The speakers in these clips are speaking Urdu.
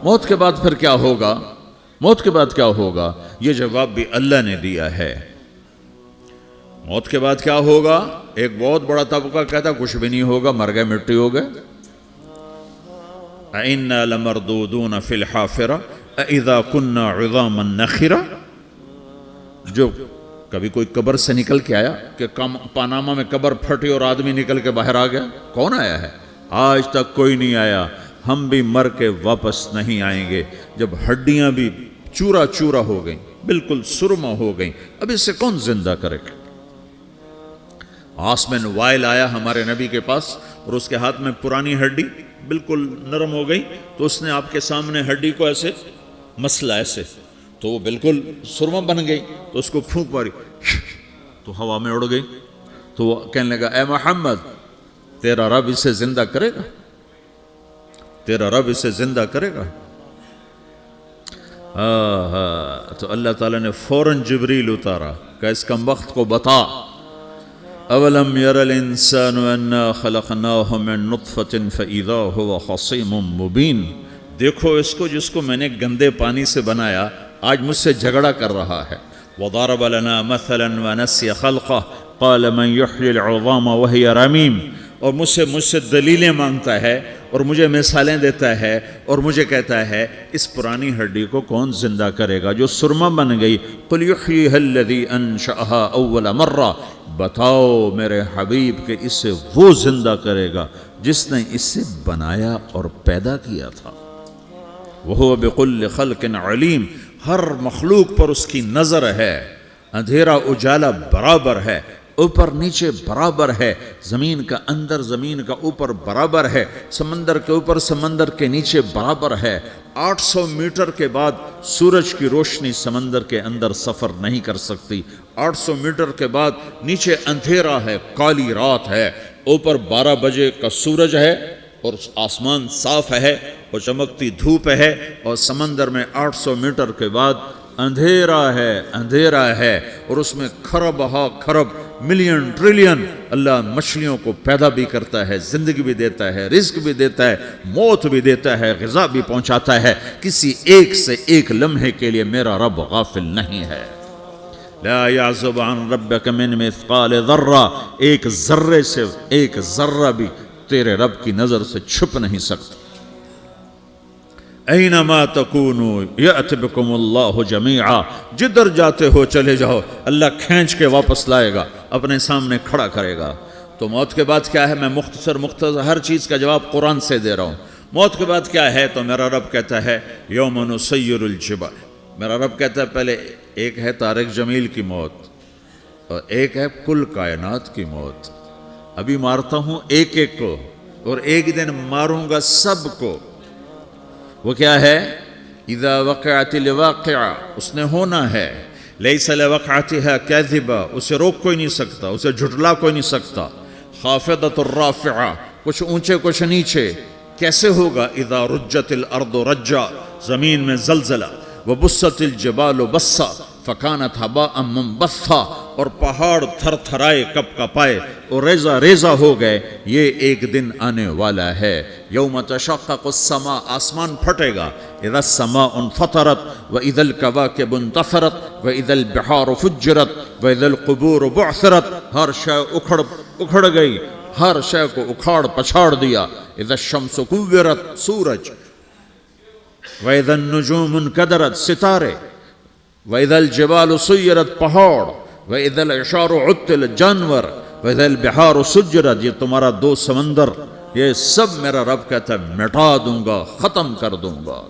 موت کے بعد پھر کیا ہوگا؟ موت کے بعد کیا ہوگا؟ یہ جواب بھی اللہ نے دیا ہے۔ موت کے بعد کیا ہوگا؟ ایک بہت بڑا طبقہ کہتا کچھ بھی نہیں ہوگا، مر گئے، مٹی ہو گئے۔ اِنَّا لَمَرْدُودُونَ فِي الْحَافِرَةِ اِذَا كُنَّا عِظَامًا نَخِرَةً۔ جو کبھی کوئی قبر سے نکل کے آیا کہ پاناما میں قبر پھٹی اور آدمی نکل کے باہر آ گیا؟ کون آیا ہے؟ آج تک کوئی نہیں آیا۔ ہم بھی مر کے واپس نہیں آئیں گے۔ جب ہڈیاں بھی چورا چورا ہو گئیں، بالکل سرما ہو گئیں، اب اس سے کون زندہ کرے گا؟ آسمین وائل آیا ہمارے نبی کے پاس اور اس کے ہاتھ میں پرانی ہڈی بالکل نرم ہو گئی، تو اس نے آپ کے سامنے ہڈی کو ایسے مسلا ایسے، تو وہ بالکل سرما بن گئی، تو اس کو پھونک ماری تو ہوا میں اڑ گئی۔ تو وہ کہنے لگا اے محمد تیرا رب اسے زندہ کرے گا؟ تیرا رب اسے زندہ کرے گا؟ تو اللہ تعالیٰ نے فوراً جبریل اتارا کہ اس کم وقت کو بتا، اولم یر الانسان انا خلقناہ من نطفۃ فاذا هو خصیم مبین۔ دیکھو اس کو جس کو میں نے گندے پانی سے بنایا، آج مجھ سے جھگڑا کر رہا ہے۔ وضرب لنا مثلا ونسی خلقہ قال من یحیی العظام وہی رمیم۔ اور مجھ سے دلیلیں مانگتا ہے اور مجھے مثالیں دیتا ہے اور مجھے کہتا ہے اس پرانی ہڈی کو کون زندہ کرے گا جو سرما بن گئی؟ قل یحییھا الذی انشأھا اول مرہ۔ بتاؤ میرے حبیب کہ اسے وہ زندہ کرے گا جس نے اسے بنایا اور پیدا کیا تھا۔ وہو بکل خلق علیم۔ ہر مخلوق پر اس کی نظر ہے، اندھیرا اجالا برابر ہے، اوپر نیچے برابر ہے، زمین کا اندر زمین کا اوپر برابر ہے، سمندر کے اوپر سمندر کے نیچے برابر ہے۔ 800 میٹر کے بعد سورج کی روشنی سمندر کے اندر سفر نہیں کر سکتی۔ 800 میٹر کے بعد نیچے اندھیرا ہے، کالی رات ہے، اوپر 12 بجے کا سورج ہے اور آسمان صاف ہے اور چمکتی دھوپ ہے، اور سمندر میں 800 میٹر کے بعد اندھیرا ہے اور اس میں کھرب ہا کھرب ملین ٹریلین اللہ مچھلیوں کو پیدا بھی کرتا ہے، زندگی بھی دیتا ہے، رزق بھی دیتا ہے، موت بھی دیتا ہے، غذا بھی پہنچاتا ہے۔ کسی ایک سے ایک لمحے کے لیے میرا رب غافل نہیں ہے۔ لا يعزب عن ربك من مثقال ذرہ، ایک ذرے سے ایک ذرہ بھی تیرے رب کی نظر سے چھپ نہیں سکتا۔ اینما تکونوا یأت بکم اللہ جمیعا، جدھر جاتے ہو چلے جاؤ، اللہ کھینچ کے واپس لائے گا، اپنے سامنے کھڑا کرے گا۔ تو موت کے بعد کیا ہے؟ میں مختصر ہر چیز کا جواب قرآن سے دے رہا ہوں۔ موت کے بعد کیا ہے؟ تو میرا رب کہتا ہے یوم نسیر الجبال۔ میرا رب کہتا ہے پہلے ایک ہے طارق جمیل کی موت اور ایک ہے کل کائنات کی موت۔ ابھی مارتا ہوں ایک ایک کو اور ایک دن ماروں گا سب کو۔ وہ کیا ہے؟ اذا وقعت الواقعہ، اس نے ہونا ہے۔ لیس لوقعتها کاذبہ، اسے روک کوئی نہیں سکتا، اسے جھٹلا کوئی نہیں سکتا۔ خافضۃ الرافعہ، کچھ اونچے کچھ نیچے۔ کیسے ہوگا؟ اذا رجت الارض رجا، زمین میں زلزلہ۔ وبست الجبال بسا فکانت ہباء منبثا، اور پہاڑ تھر تھرائے کپ کپائے اور ریزہ ریزہ ہو گئے۔ یہ ایک دن آنے والا ہے۔ یوم تشقق السماء، آسمان پھٹے گا۔ اذا السماء انفطرت واذا الكواكب انتثرت واذا البحار فجرت واذا القبور بعثرت، ہر شے اکھڑ گئی، ہر شے کو اکھاڑ پچھاڑ دیا۔ اذا الشمس کورت، سورج۔ وَإِذَا النُّجُومُ انْكَدَرَتْ، ستارے۔ وَإِذَا الْجِبَالُ سُيِّرَتْ، پہاڑ۔ وَإِذَا الْعِشَارُ عُطِّلَتْ، جانور۔ وَإِذَا الْبِحَارُ سُجِّرَتْ، یہ تمہارا دو سمندر، یہ سب میرا رب کہتا ہے مٹا دوں گا، ختم کر دوں گا،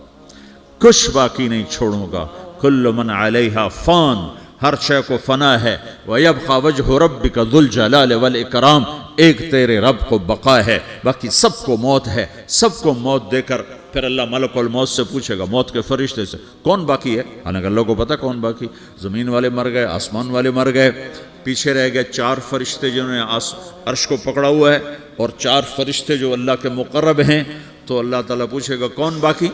کچھ باقی نہیں چھوڑوں گا۔ كُلُّ مَنْ عَلَيْهَا فان، ہر شے کو فنا ہے۔ وَيَبْقَى وَجْهُ رَبِّكَ ذُو الْجَلَالِ وَالْإِكْرَامِ، ایک تیرے رب کو بقا ہے، باقی سب کو موت ہے۔ سب کو موت دے کر پھر اللہ ملک الموت سے پوچھے گا، موت کے فرشتے سے، کون باقی ہے؟ حالانکہ اللہ کو پتہ کون باقی۔ زمین والے مر گئے، آسمان والے مر گئے، پیچھے رہ گئے 4 فرشتے جنہوں نے عرش کو پکڑا ہوا ہے، اور 4 فرشتے جو اللہ کے مقرب ہیں۔ تو اللہ تعالیٰ پوچھے گا کون باقی؟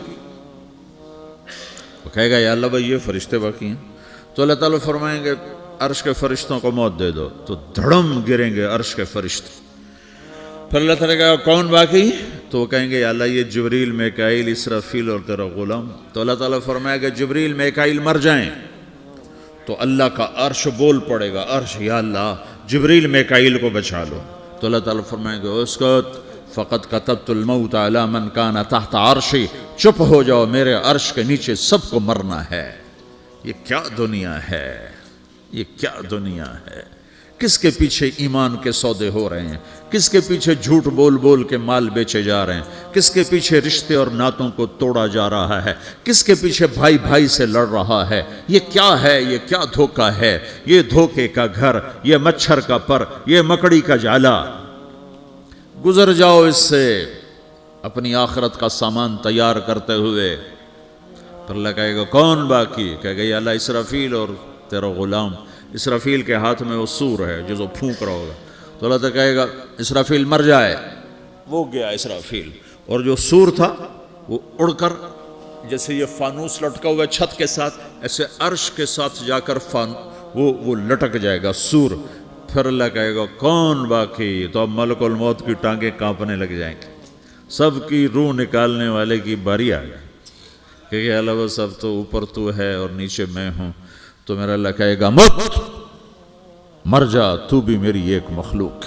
وہ کہے گا یا اللہ بھائی یہ فرشتے باقی ہیں۔ تو اللہ تعالیٰ فرمائیں گے عرش کے فرشتوں کو موت دے دو، تو دھڑم گریں گے عرش کے فرشتے۔ پھر اللہ تعالیٰ کہا کون باقی؟ تو وہ کہیں گے یا اللہ یہ جبریل میکائیل اسرافیل اور تیرا غلام. تو اللہ تعالیٰ فرمائے گا جبریل میکائیل مر جائیں تو اللہ کا عرش بول پڑے گا, عرش یا اللہ جبریل میکائیل کو بچا لو. تو اللہ تعالیٰ فرمائے گا اسکت فقط کتبت الموت علی من کان تحت عرشی, چپ ہو جاؤ میرے عرش کے نیچے سب کو مرنا ہے. یہ کیا دنیا ہے, یہ کیا دنیا ہے. کس کے پیچھے ایمان کے سودے ہو رہے ہیں, کس کے پیچھے جھوٹ بول بول کے مال بیچے جا رہے ہیں, کس کے پیچھے رشتے اور ناتوں کو توڑا جا رہا ہے, کس کے پیچھے بھائی بھائی سے لڑ رہا ہے. یہ کیا ہے, یہ کیا دھوکہ ہے, یہ دھوکے کا گھر, یہ مچھر کا پر, یہ مکڑی کا جالا. گزر جاؤ اس سے اپنی آخرت کا سامان تیار کرتے ہوئے. پھر اللہ کہے گا کون باقی؟ کہے گا یا اللہ اسرافیل اور تیرا غلام. اسرافیل کے ہاتھ میں وہ سور ہے جو پھونک رہا ہوگا. تو اللہ تعالیٰ کہے گا اسرافیل مر جائے, وہ گیا اسرافیل, اور جو سور تھا وہ اڑ کر جیسے یہ فانوس لٹکا ہوا چھت کے ساتھ ایسے عرش کے ساتھ جا کر وہ لٹک جائے گا سور. پھر اللہ کہے گا کون باقی؟ تو اب ملک الموت کی ٹانگیں کانپنے لگ جائیں گے, سب کی روح نکالنے والے کی باری آ گئی, کہ اللہ وہ سب تو اوپر تو ہے اور نیچے میں ہوں. تو میرا اللہ کہے گا مت, مر جا, تو بھی میری ایک مخلوق,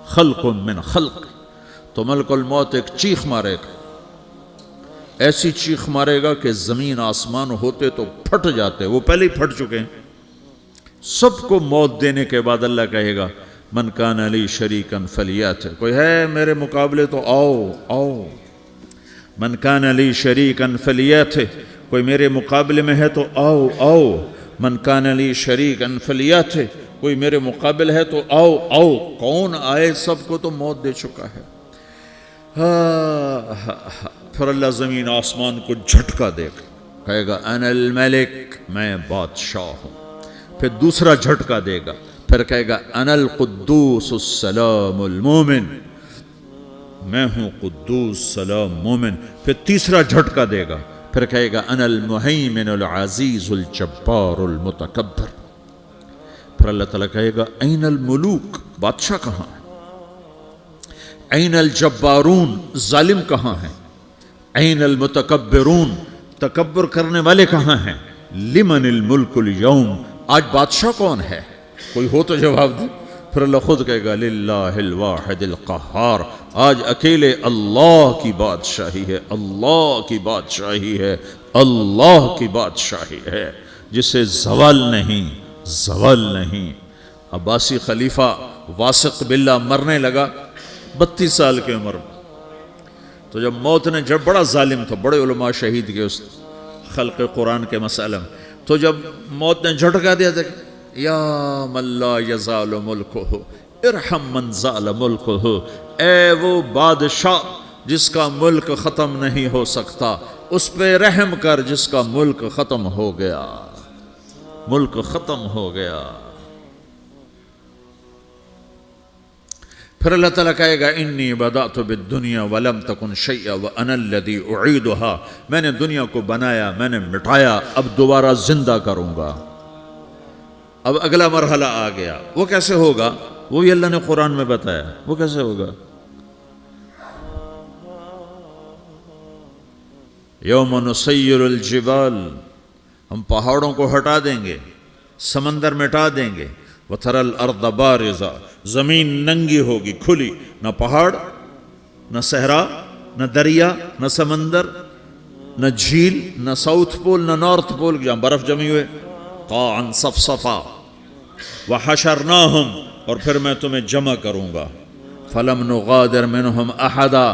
خلق من خلق. تو ملک الموت ایک چیخ مارے گا, ایسی چیخ مارے گا کہ زمین آسمان ہوتے تو پھٹ جاتے, وہ پہلے ہی پھٹ چکے ہیں. سب کو موت دینے کے بعد اللہ کہے گا من کان لی شریکن فلیات, کوئی ہے میرے مقابلے تو آؤ آؤ. من کان لی شریکن فلیات, کوئی میرے مقابلے میں ہے تو آؤ آؤ. من کان لی شریکن فلیات, کوئی میرے مقابل ہے تو آؤ آؤ. کون آئے؟ سب کو تو موت دے چکا ہے. پھر اللہ زمین آسمان کو جھٹکا دے گا, کہے گا انا الملک, میں بادشاہ ہوں. پھر دوسرا جھٹکا دے گا, پھر کہے گا انا القدوس السلام المومن, میں ہوں قدوس سلام مومن. پھر تیسرا جھٹکا دے گا, پھر کہے گا انا المہیمن العزیز الجبار المتکبر. پھر اللہ تعالیٰ کہے گا این الملوک, بادشاہ کہاں ہے؟ این الجبارون, ظالم کہاں ہیں؟ این المتکبرون, تکبر کرنے والے کہاں ہیں؟ لمن الملک اليوم, آج بادشاہ کون ہے؟ کوئی ہو تو جواب دے. پھر اللہ خود کہے گا للہ الواحد القہار, آج اکیلے اللہ کی بادشاہی ہے, اللہ کی بادشاہی ہے, اللہ کی بادشاہی ہے, جسے زوال نہیں, زوال نہیں. عباسی خلیفہ واثق باللہ مرنے لگا 32 سال کی عمر میں. تو جب موت نے, جب بڑا ظالم تھا, بڑے علماء شہید کے اس خلق قرآن کے مسئلہ میں, تو جب موت نے جھٹکا دیا تھا یا من لا یزال ملکہ ارحم من زال ملکہ, اے وہ بادشاہ جس کا ملک ختم نہیں ہو سکتا, اس پہ رحم کر جس کا ملک ختم ہو گیا, ملک ختم ہو گیا. پھر اللہ تعالیٰ کہے گا انی بدأت بالدنیا ولم تکن شیئا وانا الذی اعیدہا, میں نے دنیا کو بنایا, میں نے مٹایا, اب دوبارہ زندہ کروں گا. اب اگلا مرحلہ آ گیا, وہ کیسے ہوگا؟ وہ بھی اللہ نے قرآن میں بتایا. وہ کیسے ہوگا؟ یوم نسیر الجبال, ہم پہاڑوں کو ہٹا دیں گے, سمندر مٹا دیں گے. وَتَرَى الْأَرْضَ بَارِزَةً, زمین ننگی ہوگی, کھلی, نہ پہاڑ, نہ صحرا, نہ دریا, نہ سمندر, نہ جھیل, نہ ساؤتھ پول, نہ نارتھ پول جہاں برف جمی ہوئے. قَاعًا صَفْصَفًا وَحَشَرْنَاهُمْ, اور پھر میں تمہیں جمع کروں گا. فَلَمْ نُغَادِرْ مِنْهُمْ أَحَدًا,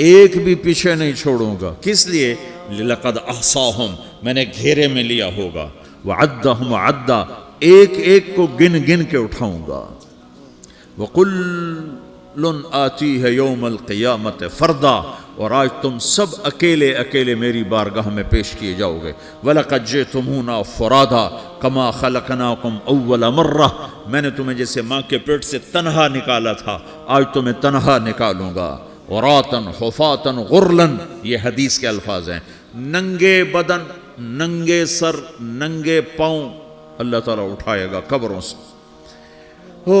ایک بھی پیچھے نہیں چھوڑوں گا. کس لیے؟ لَقَدْ أَحْصَاهُمْ, میں نے گھیرے میں لیا ہوگا. وَعَدَّهُمْ عَدًّا, ایک ایک کو گن گن کے اٹھاؤں گا. وَكُلٌّ آتِيهَ يَوْمَ الْقِيَامَةِ فَرْدًا, اور آج تم سب اکیلے اکیلے میری بارگاہ میں پیش کیے جاؤ گے. وَلَقَدْ جِئْتُمُونَا فُرَادًا كَمَا خَلَقْنَاكُمْ أَوَّلَ مَرَّةٍ, میں نے تمہیں جیسے ماں کے پیٹ سے تنہا نکالا تھا, آج تمہیں تنہا نکالوں گا. عُرَاةً حُفَاةً غُرْلًا, یہ حدیث کے الفاظ ہیں. ننگے بدن, ننگے سر, ننگے پاؤں اللہ تعالیٰ اٹھائے گا قبروں سے. ہو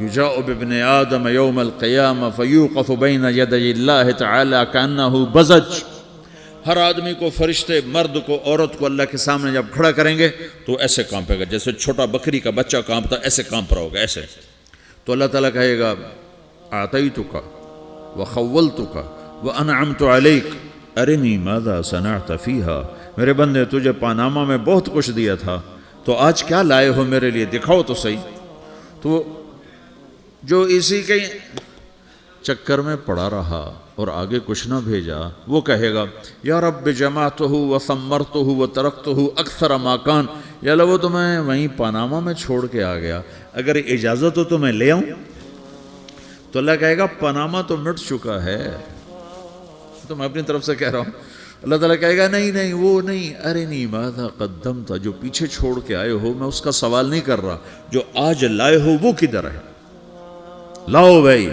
یجاء بابن آدم یوم القیامہ فیوقف بین یدی اللہ تعالی کانہ بزج، ہر آدمی کو، فرشتے، مرد کو، عورت کو اللہ کے سامنے جب کھڑا کریں گے تو ایسے کانپے گا جیسے چھوٹا بکری کا بچہ کانپتا، ایسے کانپ رہا ہوگا ایسے. تو اللہ تعالیٰ کہے گا اعطیتک وخولتک وانعمت علیک ارنی ماذا صنعت فیہا، میرے بندے تجھے پاناما میں بہت کچھ دیا تھا، تو آج کیا لائے ہو میرے لیے، دکھاؤ تو صحیح. تو جو اسی کے چکر میں پڑا رہا اور آگے کچھ نہ بھیجا، وہ کہے گا یا رب جمعتہ وثمرتہ وترکتہ اکثر ما کان، یا اللہ وہ تو میں وہیں پاناما میں چھوڑ کے آ گیا، اگر اجازت ہو تو میں لے آؤں. تو اللہ کہے گا پاناما تو مٹ چکا ہے، تو میں اپنی طرف سے کہہ رہا ہوں. اللہ تعالیٰ کہے گا نہیں نہیں وہ نہیں، ارنی ماذا قدمت، جو پیچھے چھوڑ کے آئے ہو میں اس کا سوال نہیں کر رہا، جو آج لائے ہو وہ کدھر ہے، لاؤ بھائی،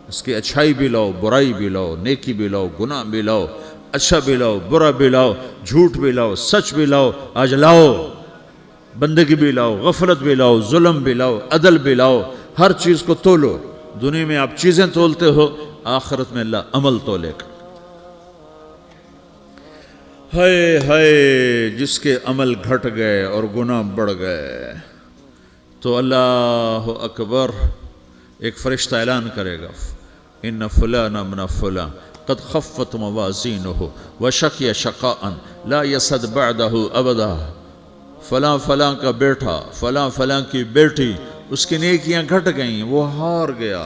اس کی اچھائی بھی لاؤ، برائی بھی لاؤ، نیکی بھی لاؤ، گناہ بھی لاؤ، اچھا بھی لاؤ، برا بھی لاؤ، جھوٹ بھی لاؤ، سچ بھی لاؤ، آج لاؤ، بندگی بھی لاؤ، غفلت بھی لاؤ، ظلم بھی لاؤ، عدل بھی لاؤ، ہر چیز کو تولو. دنیا میں آپ چیزیں تولتے ہو، آخرت میں اللہ عمل تولے گا. ہائے ہائے جس کے عمل گھٹ گئے اور گناہ بڑھ گئے، تو اللہ اکبر، ایک فرشتہ اعلان کرے گا ان فلان ابن فلان قد خفت موازینہ وشقی شقاء لا یسد بعدہ ابدا، فلاں فلاں کا بیٹا، فلاں فلاں کی بیٹی، اس کی نیکیاں گھٹ گئیں، وہ ہار گیا،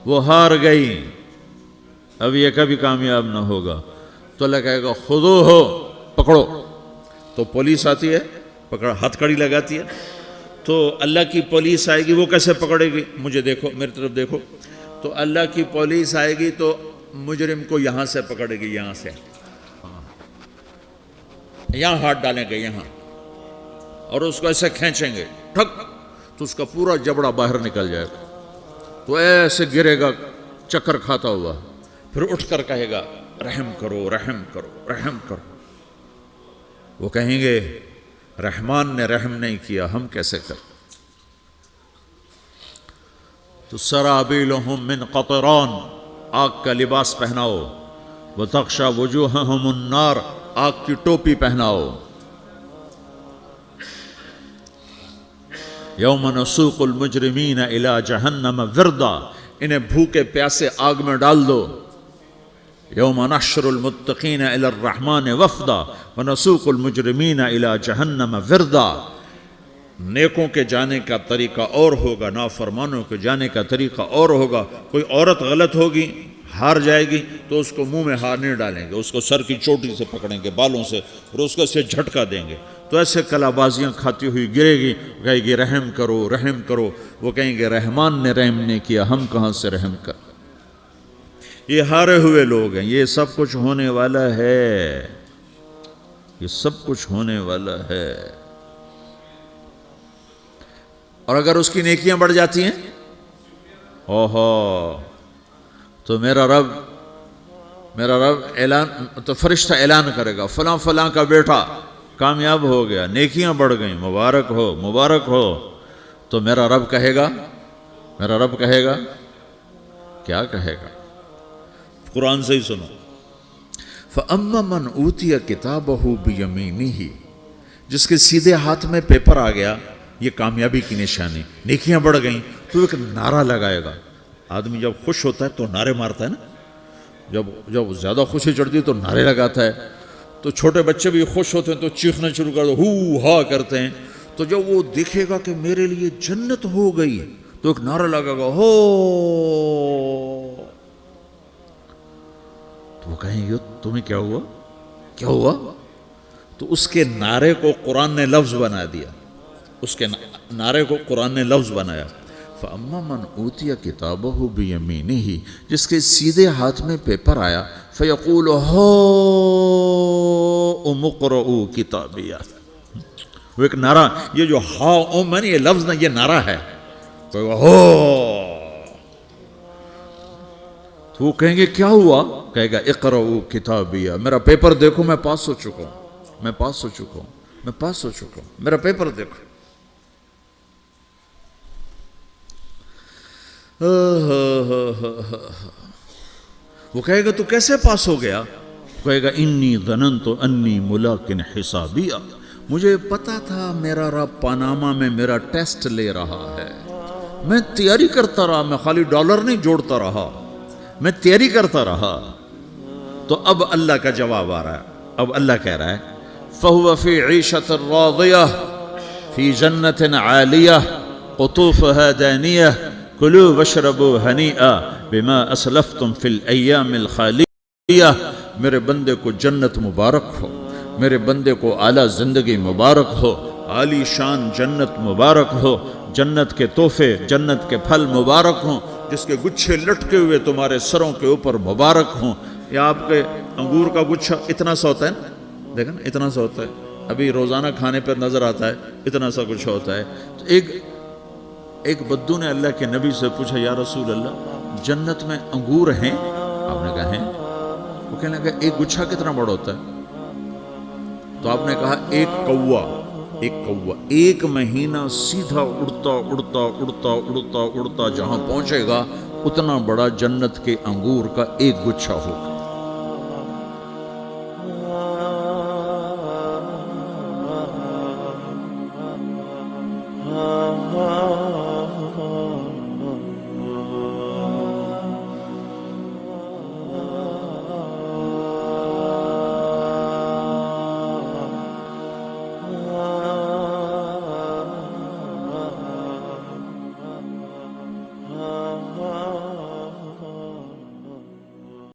وہ ہار گئی، اب یہ کبھی کامیاب نہ ہوگا. تو اللہ کہے گا خودو ہو، پکڑو. تو پولیس آتی ہے، پکڑا، ہتھ کڑی لگاتی ہے. تو اللہ کی پولیس آئے گی، وہ کیسے پکڑے گی، مجھے دیکھو، میری طرف دیکھو. تو اللہ کی پولیس آئے گی تو مجرم کو یہاں سے پکڑے گی، یہاں سے، یہاں ہاتھ ڈالیں گے یہاں، اور اس کو ایسے کھینچیں گے ٹھک، تو اس کا پورا جبڑا باہر نکل جائے گا. تو ایسے گرے گا چکر کھاتا ہوا، پھر اٹھ کر کہے گا رحم کرو، رحم کرو، رحم کرو. وہ کہیں گے رحمان نے رحم نہیں کیا، ہم کیسے کر. تو سرابیلہم من قطران، آگ کا لباس پہناؤ، وتغشا وجوہہم النار، آگ کی ٹوپی پہناؤ. یوم نسوق المجرمین الی جہنم وردا، انہیں بھوکے پیاسے آگ میں ڈال دو. یوم نحشر المتقین الی الرحمن وفدا ونسوق المجرمین الی جہنم وردا. نیکوں کے جانے کا طریقہ اور ہوگا، نافرمانوں کے جانے کا طریقہ اور ہوگا. کوئی عورت غلط ہوگی، ہار جائے گی، تو اس کو منہ میں ہار نہیں ڈالیں گے، اس کو سر کی چوٹی سے پکڑیں گے، بالوں سے، اور اس کو اسے جھٹکا دیں گے. تو ایسے کلا بازیاں کھاتی ہوئی گرے گی، کہے گی رحم کرو، رحم کرو. وہ کہیں گے رحمان نے رحم نہیں کیا، ہم کہاں سے رحم کر. یہ ہارے ہوئے لوگ ہیں. یہ سب کچھ ہونے والا ہے، یہ سب کچھ ہونے والا ہے. اور اگر اس کی نیکیاں بڑھ جاتی ہیں، اوہو، تو میرا رب اعلان، تو فرشتہ اعلان کرے گا فلاں فلاں کا بیٹا کامیاب ہو گیا، نیکیاں بڑھ گئیں، مبارک ہو، مبارک ہو. تو میرا رب کہے گا کیا کہے گا، قرآن سے ہی سنو. فَأَمَّا مَنْ أُوتِيَ كِتَابَهُ بِيَمِينِهِ، جس کے سیدھے ہاتھ میں پیپر آ گیا، یہ کامیابی کی نشانی، نیکیاں بڑھ گئیں. تو ایک نعرہ لگائے گا. آدمی جب خوش ہوتا ہے تو نعرے مارتا ہے نا، جب زیادہ خوشی چڑھتی ہے تو نعرے لگاتا ہے. تو چھوٹے بچے بھی خوش ہوتے ہیں تو چیخنا شروع کر دو، ہو ہا کرتے ہیں. تو جب وہ دیکھے گا کہ میرے لیے جنت ہو گئی، تو ایک نعرہ لگے گا، ہو. تو وہ کہیں گے تمہیں کیا ہوا، کیا ہوا. تو اس کے نعرے کو قرآن نے لفظ بنا دیا، اس کے نعرے کو قرآن نے لفظ بنایا. فَأَمَّا مَنْ أُوتِيَ كِتَابَهُ بِيَمِينِهِ، جس کے سیدھے ہاتھ میں پیپر آیا، فَيَقُولُ هَاؤْمُ اقْرَءُوا كِتَابِيَهْ. وہ ایک نعرہ، یہ جو ہاؤم ہے نا، یہ لفظ نہ، یہ نعرہ ہے. تو وہ کہیں گے کیا ہوا، کہے گا اقرؤوا کتابیہ، میرا پیپر دیکھو، میں پاس ہو چکا ہوں، میں پاس ہو چکا ہوں، میں پاس ہو چکا ہوں، میرا پیپر دیکھو. وہ کہے گا تو کیسے پاس ہو گیا؟ کہے گا انی ظننت انی ملاقن حسابیہ، مجھے پتا تھا میرا رب پاناما میں میرا ٹیسٹ لے رہا ہے، میں تیاری کرتا رہا، میں خالی ڈالر نہیں جوڑتا رہا، میں تیاری کرتا رہا۔ تو اب اللہ کا جواب آ رہا ہے، اب اللہ کہہ رہا ہے فَهُوَ فِي عِيشَةٍ رَاضِيَةٍ فِي جَنَّةٍ عَالِيَةٍ قُطُوفُهَا دَانِيَةٌ كُلُوا وَاشْرَبُوا هَنِيئًا بِمَا أَسْلَفْتُمْ فِي الْأَيَّامِ الْخَالِيَةِ، میرے بندے کو جنت مبارک ہو، میرے بندے کو اعلیٰ زندگی مبارک ہو، عالی شان جنت مبارک ہو، جنت کے تحفے، جنت کے پھل مبارک ہوں، جس کے گچھے لٹکے ہوئے تمہارے سروں کے اوپر مبارک ہوں۔ یا آپ کے انگور کا گچھا اتنا سا ہوتا ہے نا، دیکھیں نا اتنا سا ہوتا ہے، ابھی روزانہ کھانے پر نظر آتا ہے، اتنا سا گچھا ہوتا ہے۔ تو ایک بدو نے اللہ کے نبی سے پوچھا یا رسول اللہ جنت میں انگور ہیں؟ آپ نے کہا ہیں۔ وہ کہنے لگا ایک گچھا کتنا بڑا ہوتا ہے؟ تو آپ نے کہا ایک کوا ایک مہینہ سیدھا اڑتا اڑتا اڑتا اڑتا اڑتا جہاں پہنچے گا اتنا بڑا جنت کے انگور کا ایک گچھا ہوگا۔